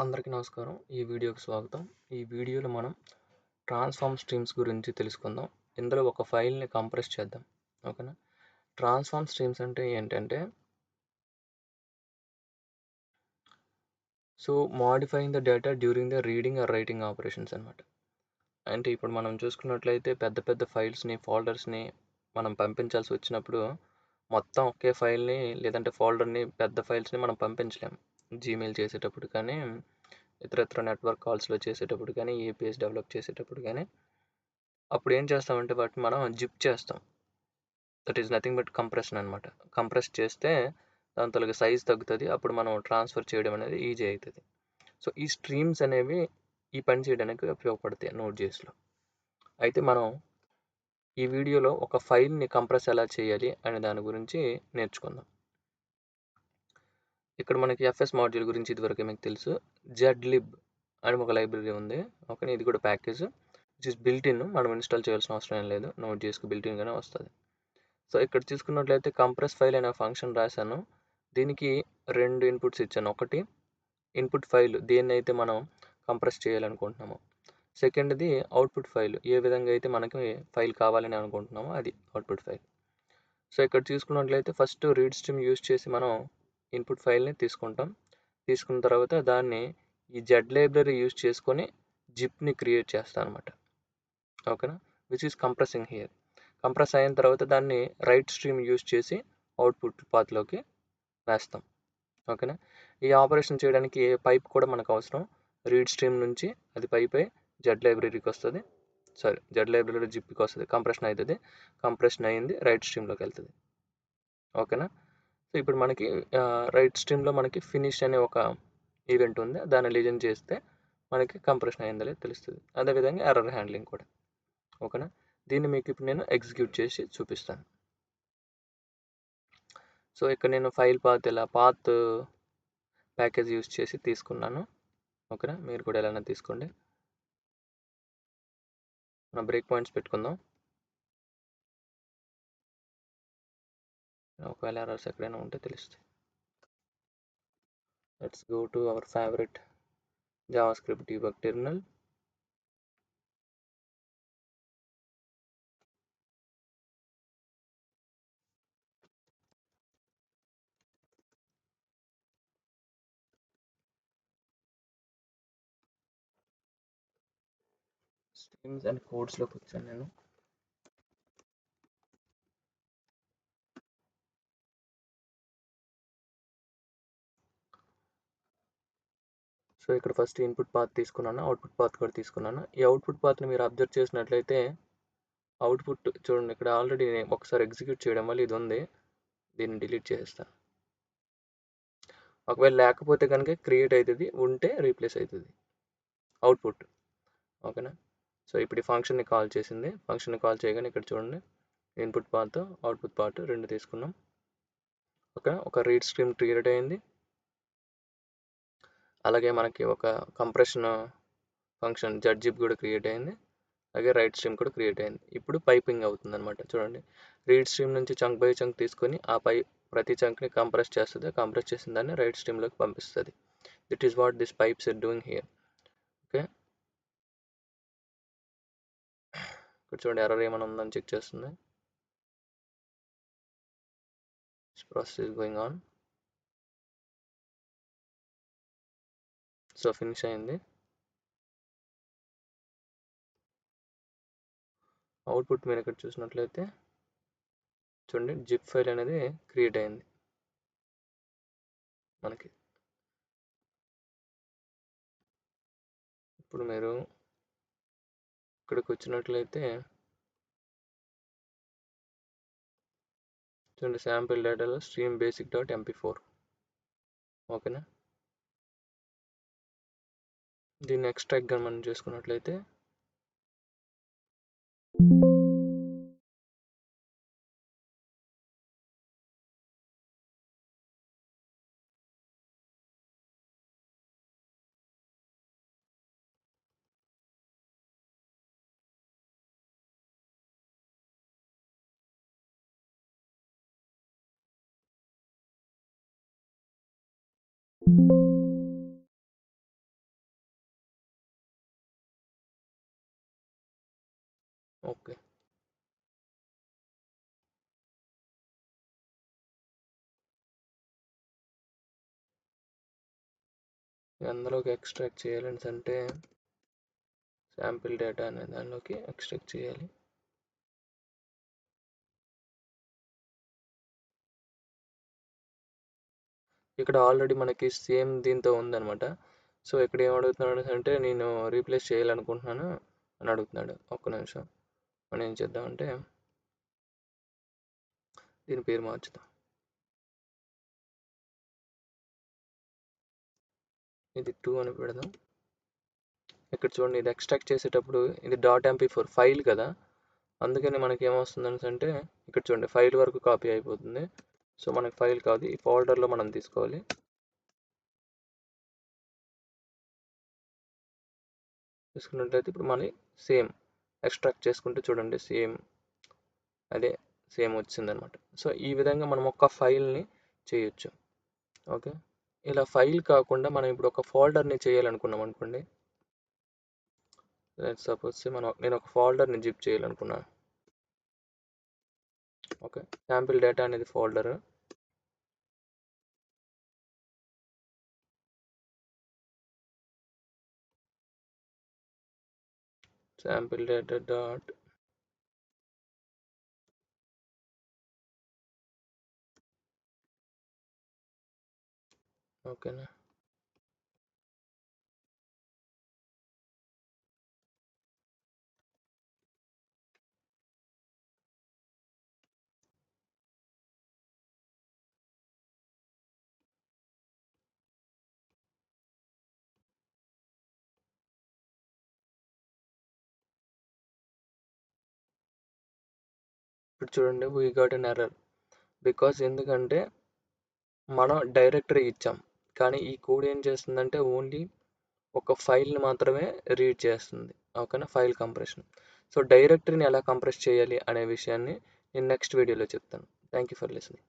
అందరికీ నమస్కారం. ఈ వీడియోకి స్వాగతం. ఈ వీడియోలో మనం ట్రాన్స్ఫార్మ్ స్ట్రీమ్స్ గురించి తెలుసుకుందాం. ఇందులో ఒక ఫైల్ని కంప్రెస్ చేద్దాం. ఓకేనా? ట్రాన్స్ఫార్మ్ స్ట్రీమ్స్ అంటే ఏంటంటే modifying the data during the reading are writing operations అనమాట. అంటే ఇప్పుడు మనం చూసుకున్నట్లయితే పెద్ద పెద్ద ఫైల్స్ని ఫోల్డర్స్ని మనం పంపించాల్సి వచ్చినప్పుడు మొత్తం ఒకే ఫైల్ని లేదంటే ఫోల్డర్ని పెద్ద ఫైల్స్ని మనం పంపించలేము. జీమెయిల్ చేసేటప్పుడు కానీ ఇతరత్ర నెట్వర్క్ కాల్స్లో చేసేటప్పుడు కానీ ఏపీఎస్ డెవలప్ చేసేటప్పుడు కానీ అప్పుడు ఏం చేస్తామంటే వాటిని మనం జిప్ చేస్తాం. That is nothing but compression అనమాట. కంప్రెస్ చేస్తే దాని తొలగి సైజ్ తగ్గుతుంది. అప్పుడు మనం ట్రాన్స్ఫర్ చేయడం అనేది ఈజీ అవుతుంది. సో ఈ స్ట్రీమ్స్ అనేవి ఈ పని చేయడానికి ఉపయోగపడతాయి నోడ్.js లో. అయితే మనం ఈ వీడియోలో ఒక ఫైల్ని కంప్రెస్ ఎలా చేయాలి అనే దాని గురించి నేర్చుకుందాం. ఇక్కడ మనకి ఎఫ్ఎస్ మాడ్యూల్ గురించి ఇదివరకు మీకు తెలుసు. zlib అని ఒక లైబ్రరీ ఉంది. ఓకే, ఇది కూడా package which is built in. మనం ఇన్స్టాల్ చేయాల్సిన అవసరం ఏం లేదు. నోడ్.js బిల్ట్ ఇన్గానే వస్తుంది. సో ఇక్కడ చూసుకున్నట్లయితే కంప్రెస్ ఫైల్ అనే ఫంక్షన్ రాశాను. దీనికి 2 ఇన్పుట్స్ ఇచ్చాను. ఒకటి ఇన్పుట్ ఫైల్, దేన్ని అయితే మనం కంప్రెస్ చేయాలనుకుంటున్నామో. సెకండ్ది అవుట్పుట్ ఫైల్, ఏ విధంగా అయితే మనకి ఫైల్ కావాలని అనుకుంటున్నామో అది అవుట్పుట్ ఫైల్. సో ఇక్కడ చూసుకున్నట్లయితే ఫస్ట్ రీడ్ స్ట్రీమ్ యూజ్ చేసి మనం ఇన్పుట్ ఫైల్ని తీసుకుంటాం. తీసుకున్న తర్వాత దాన్ని ఈ జెడ్ లైబ్రరీ యూజ్ చేసుకొని జిప్ని క్రియేట్ చేస్తాం అనమాట. ఓకేనా? Which is compressing here. Compress అయిన తర్వాత దాన్ని రైట్ స్ట్రీమ్ యూజ్ చేసి అవుట్పుట్ పాత్లోకి వేస్తాం. ఓకేనా? ఈ ఆపరేషన్ చేయడానికి ఏ పైప్ కూడా మనకు అవసరం. రీడ్ స్ట్రీమ్ నుంచి అది పైప్ అయి జెడ్ లైబ్రరీకి వస్తుంది. జెడ్ లైబ్రరీ జిప్కి వస్తుంది. కంప్రెషన్ అవుతుంది. కంప్రెషన్ అయ్యింది రైట్ స్ట్రీమ్లోకి వెళ్తుంది. ఓకేనా? సో ఇప్పుడు మనకి రైట్ స్ట్రీమ్లో మనకి ఫినిష్ అనే ఒక ఈవెంట్ ఉంది. దాన్ని లిజన్ చేస్తే మనకి కంప్రెషన్ అయిందో లేదో తెలుస్తుంది. అదేవిధంగా ఎర్రర్ హ్యాండ్లింగ్ కూడా. ఓకేనా? దీన్ని మీకు ఇప్పుడు నేను ఎగ్జిక్యూట్ చేసి చూపిస్తాను. సో ఇక్కడ నేను ఫైల్ పాత్ ఇలా పాత్ ప్యాకేజ్ యూజ్ చేసి తీసుకున్నాను. ఓకేనా? మీరు కూడా ఎలా తీసుకోండి. మనం బ్రేక్ పాయింట్స్ పెట్టుకుందాం. ఒకవేళ ఎర్రర్స్ ఎక్కడైనా ఉంటే తెలుస్తాయి. Let's go to our favourite JavaScript debug terminal. Streams and కోడ్స్లోకి వచ్చాను నేను. సో ఇక్కడ ఫస్ట్ ఇన్పుట్ పాత్ తీసుకున్నాను, అవుట్పుట్ పాత్ కూడా తీసుకున్నాను. ఈ అవుట్పుట్ పాత్ని మీరు అబ్జర్వ్ చేసినట్లయితే అవుట్పుట్ చూడండి, ఇక్కడ ఆల్రెడీ ఒకసారి ఎగ్జిక్యూట్ చేయడం వల్ల ఇది ఉంది. దీన్ని డిలీట్ చేసేస్తాను. ఒకవేళ లేకపోతే కనుక క్రియేట్ అవుతుంది, ఉంటే రీప్లేస్ అవుతుంది అవుట్పుట్. ఓకేనా? సో ఇప్పుడు ఈ ఫంక్షన్ని కాల్ చేసింది. ఫంక్షన్ని కాల్ చేయగానే ఇక్కడ చూడండి ఇన్పుట్ పాత్ అవుట్పుట్ పాత్ 2 తీసుకున్నాం. ఓకే, ఒక రీడ్ స్ట్రీమ్ క్రియేట్ అయింది. అలాగే మనకి ఒక కంప్రెషన్ ఫంక్షన్ zip కూడా క్రియేట్ అయింది. అలాగే రైట్ స్ట్రీమ్ కూడా క్రియేట్ అయింది. ఇప్పుడు పైపింగ్ అవుతుంది అనమాట. చూడండి, రీడ్ స్ట్రీమ్ నుంచి చంక్ బై చంక్ తీసుకొని ఆ ప్రతి చంక్ని కంప్రెస్ చేస్తుంది. కంప్రెస్ చేసిన దాన్ని రైట్ స్ట్రీమ్లోకి పంపిస్తుంది. That is what this pipes are doing here. Okay, ఇక్కడ చూడండి ఎర్రర్ ఏమైనా ఉందని చెక్ చేస్తుంది. This process is going on. So finish అయింది. అవుట్పుట్ మీరు ఇక్కడ చూసినట్లయితే చూడండి జిప్ ఫైల్ అనేది క్రియేట్ అయింది మనకి. ఇప్పుడు మీరు ఇక్కడికి వచ్చినట్లయితే చూడండి శాంపిల్ డేటాలో స్ట్రీమ్ బేసిక్ డాట్ MP4. ఓకేనా? దీన్ని ఎక్స్ట్రాక్ట్గా మనం చేసుకున్నట్లయితే ఓకే. అందులోకి ఎక్స్ట్రాక్ట్ చేయాలని అంటే శాంపిల్ డేటా అనే దానిలోకి ఎక్స్ట్రాక్ట్ చేయాలి. ఇక్కడ ఆల్రెడీ మనకి సేమ్ దీంతో ఉందన్నమాట. సో ఇక్కడ ఏమడుగుతున్నాడు అంటే నేను రీప్లేస్ చేయాలనుకుంటున్నాను అని అడుగుతున్నాడు. ఒక్క నిమిషం, మనం ఏం చేద్దామంటే దీని పేరు మార్చుదాం. ఇది 2 అని పెడదాం. ఇక్కడ చూడండి, ఇది ఎక్స్ట్రాక్ట్ చేసేటప్పుడు ఇది .mp4 ఫైల్ కదా, అందుకని మనకి ఏమొస్తుంది అంటే ఇక్కడ చూడండి ఫైల్ వరకు కాపీ అయిపోతుంది. సో మనకి ఫైల్ కాదు, ఈ ఫోల్డర్లో మనం తీసుకోవాలి. తీసుకున్నట్లయితే ఇప్పుడు మళ్ళీ సేమ్ ఎక్స్ట్రాక్ట్ చేసుకుంటే చూడండి సేమ్ వచ్చిందనమాట. సో ఈ విధంగా మనం ఒక ఫైల్ని చేయొచ్చు. ఓకే, ఇలా ఫైల్ కాకుండా మనం ఇప్పుడు ఒక ఫోల్డర్ని చేయాలనుకున్నాం అనుకోండి. సపోజ్ నేను ఒక ఫోల్డర్ని జిప్ చేయాలనుకున్నాను. ఓకే, శాంపిల్ డేటా అనేది ఫోల్డర్. శాంపిల్ డేటా డాట్ ఓకేనా. ఇప్పుడు చూడండి we got N error because ఎందుకంటే మనం డైరెక్టరీ ఇచ్చాం, కానీ ఈ కోడ్ ఏం చేస్తుందంటే ఓన్లీ ఒక ఫైల్ని మాత్రమే రీడ్ చేస్తుంది. ఓకేనా, ఫైల్ కంప్రెషన్. సో డైరెక్టరీని ఎలా కంప్రెస్ చేయాలి అనే విషయాన్ని నేను నెక్స్ట్ వీడియోలో చెప్తాను. Thank you for listening.